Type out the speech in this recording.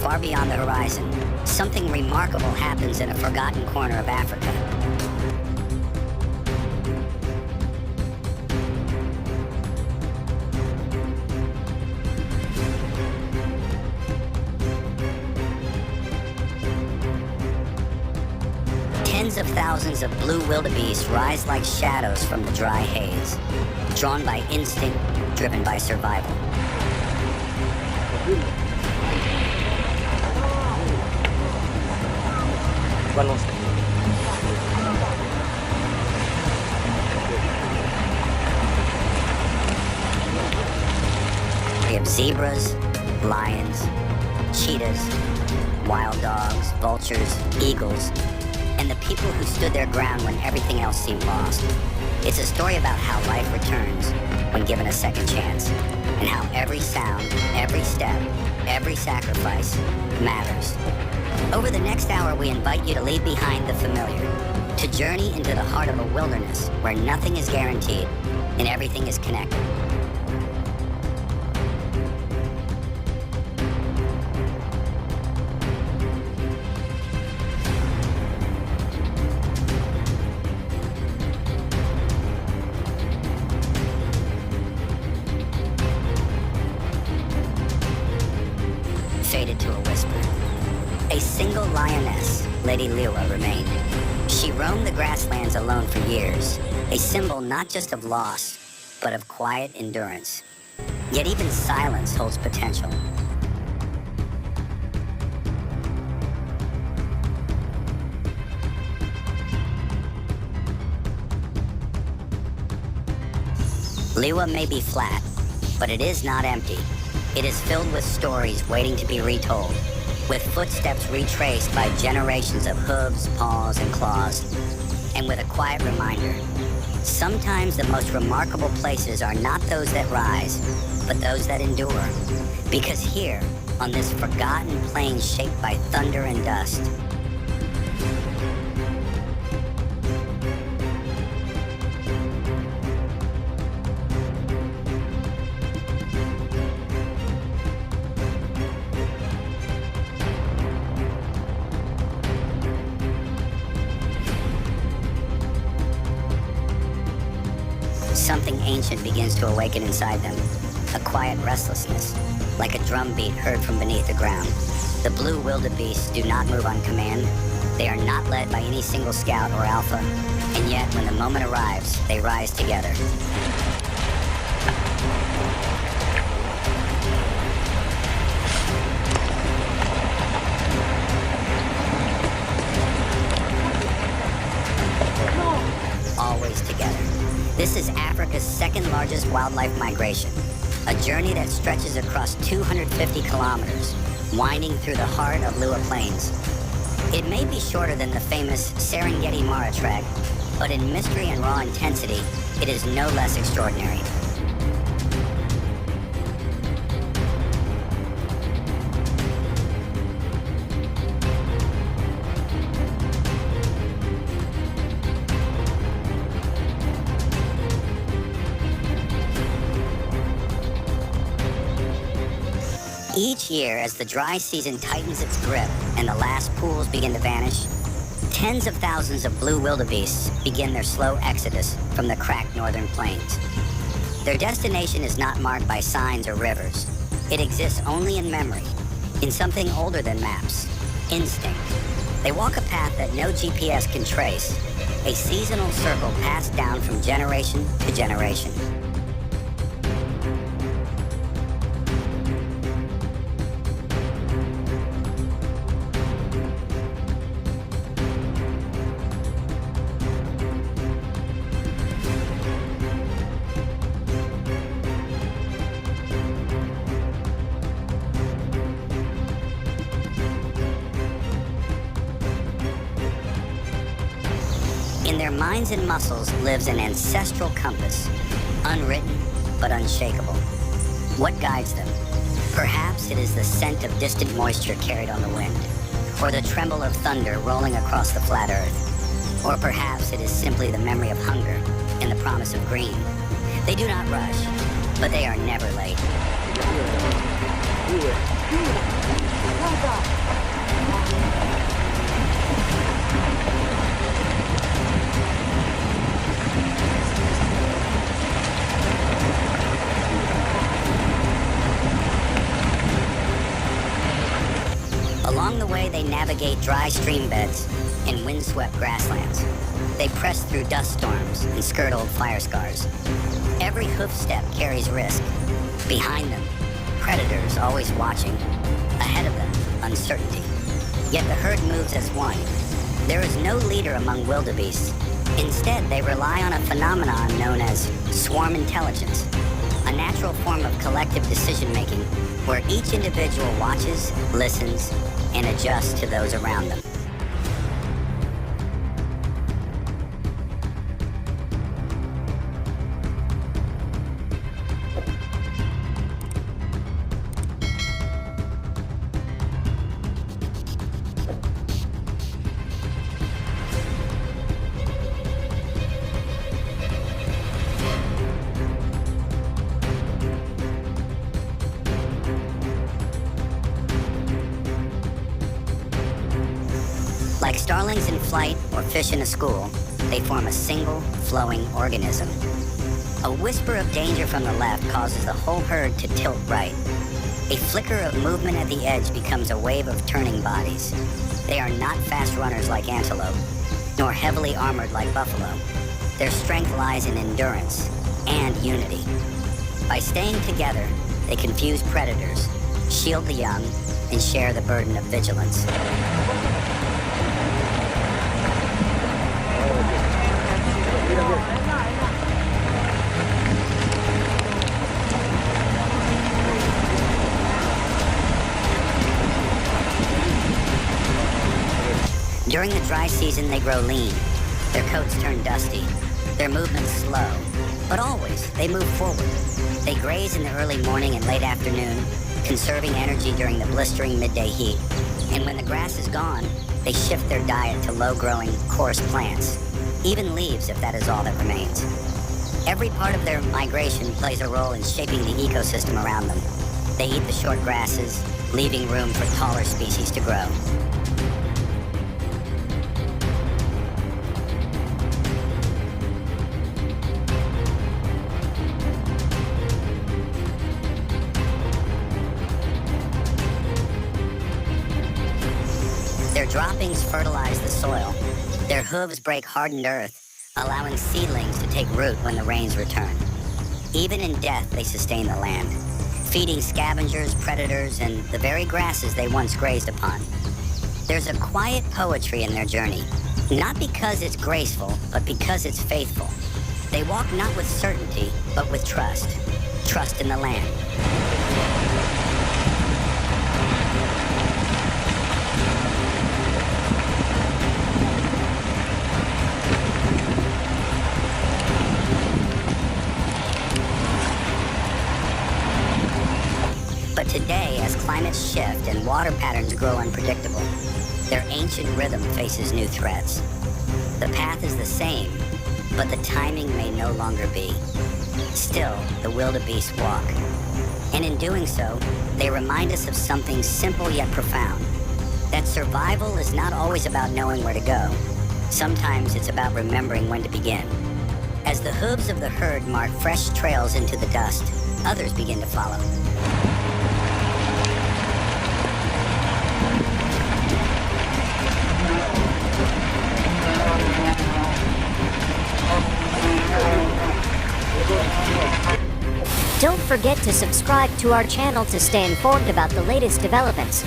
far beyond the horizon, something remarkable happens in a forgotten corner of Africa. Tens of thousands of blue wildebeest rise like shadows from the dry haze, drawn by instinct, driven by survival. We have zebras, lions, cheetahs, wild dogs, vultures, eagles, and the people who stood their ground when everything else seemed lost. It's a story about how life returns when given a second chance, and how every sound, every step, every sacrifice matters. Over the next hour, we invite you to leave behind the familiar, to journey into the heart of a wilderness where nothing is guaranteed and everything is connected. Faded to a whisper. A single lioness, Lady Liwa, remained. She roamed the grasslands alone for years, a symbol not just of loss, but of quiet endurance. Yet even silence holds potential. Liwa may be flat, but it is not empty. It is filled with stories waiting to be retold, with footsteps retraced by generations of hooves, paws, and claws, and with a quiet reminder. Sometimes the most remarkable places are not those that rise, but those that endure. Because here, on this forgotten plain shaped by thunder and dust, something ancient begins to awaken inside them, a quiet restlessness, like a drumbeat heard from beneath the ground. The blue wildebeest do not move on command. They are not led by any single scout or alpha, and yet when the moment arrives, they rise together. Always together. This is Africa's second largest wildlife migration, a journey that stretches across 250 kilometers, winding through the heart of Liwa Plains. It may be shorter than the famous Serengeti Mara trek, but in mystery and raw intensity, it is no less extraordinary. Each year, as the dry season tightens its grip and the last pools begin to vanish, tens of thousands of blue wildebeests begin their slow exodus from the cracked northern plains. Their destination is not marked by signs or rivers. It exists only in memory, in something older than maps, instinct. They walk a path that no GPS can trace, a seasonal circle passed down from generation to generation. In their minds and muscles lives an ancestral compass, unwritten but unshakable. What guides them? Perhaps it is the scent of distant moisture carried on the wind, or the tremble of thunder rolling across the flat earth. Or perhaps it is simply the memory of hunger and the promise of green. They do not rush, but they are never late. Along the way, they navigate dry stream beds and windswept grasslands. They press through dust storms and skirt old fire scars. Every hoof step carries risk. Behind them, predators always watching. Ahead of them, uncertainty. Yet the herd moves as one. There is no leader among wildebeests. Instead, they rely on a phenomenon known as swarm intelligence, a natural form of collective decision-making where each individual watches, listens, and adjusts to those around them. Like starlings in flight or fish in a school, they form a single, flowing organism. A whisper of danger from the left causes the whole herd to tilt right. A flicker of movement at the edge becomes a wave of turning bodies. They are not fast runners like antelope, nor heavily armored like buffalo. Their strength lies in endurance and unity. By staying together, they confuse predators, shield the young, and share the burden of vigilance. During the dry season, they grow lean. Their coats turn dusty. Their movements slow. But always, they move forward. They graze in the early morning and late afternoon, conserving energy during the blistering midday heat. And when the grass is gone, they shift their diet to low-growing, coarse plants. Even leaves, if that is all that remains. Every part of their migration plays a role in shaping the ecosystem around them. They eat the short grasses, leaving room for taller species to grow. Their droppings fertilize the soil. Their hooves break hardened earth, allowing seedlings to take root when the rains return. Even in death, they sustain the land, feeding scavengers, predators, and the very grasses they once grazed upon. There's a quiet poetry in their journey, not because it's graceful, but because it's faithful. They walk not with certainty, but with trust. Trust in the land. But today, as climates shift and water patterns grow unpredictable, their ancient rhythm faces new threats. The path is the same, but the timing may no longer be. Still, the wildebeest walk. And in doing so, they remind us of something simple yet profound. That survival is not always about knowing where to go. Sometimes it's about remembering when to begin. As the hooves of the herd mark fresh trails into the dust, others begin to follow. Don't forget to subscribe to our channel to stay informed about the latest developments.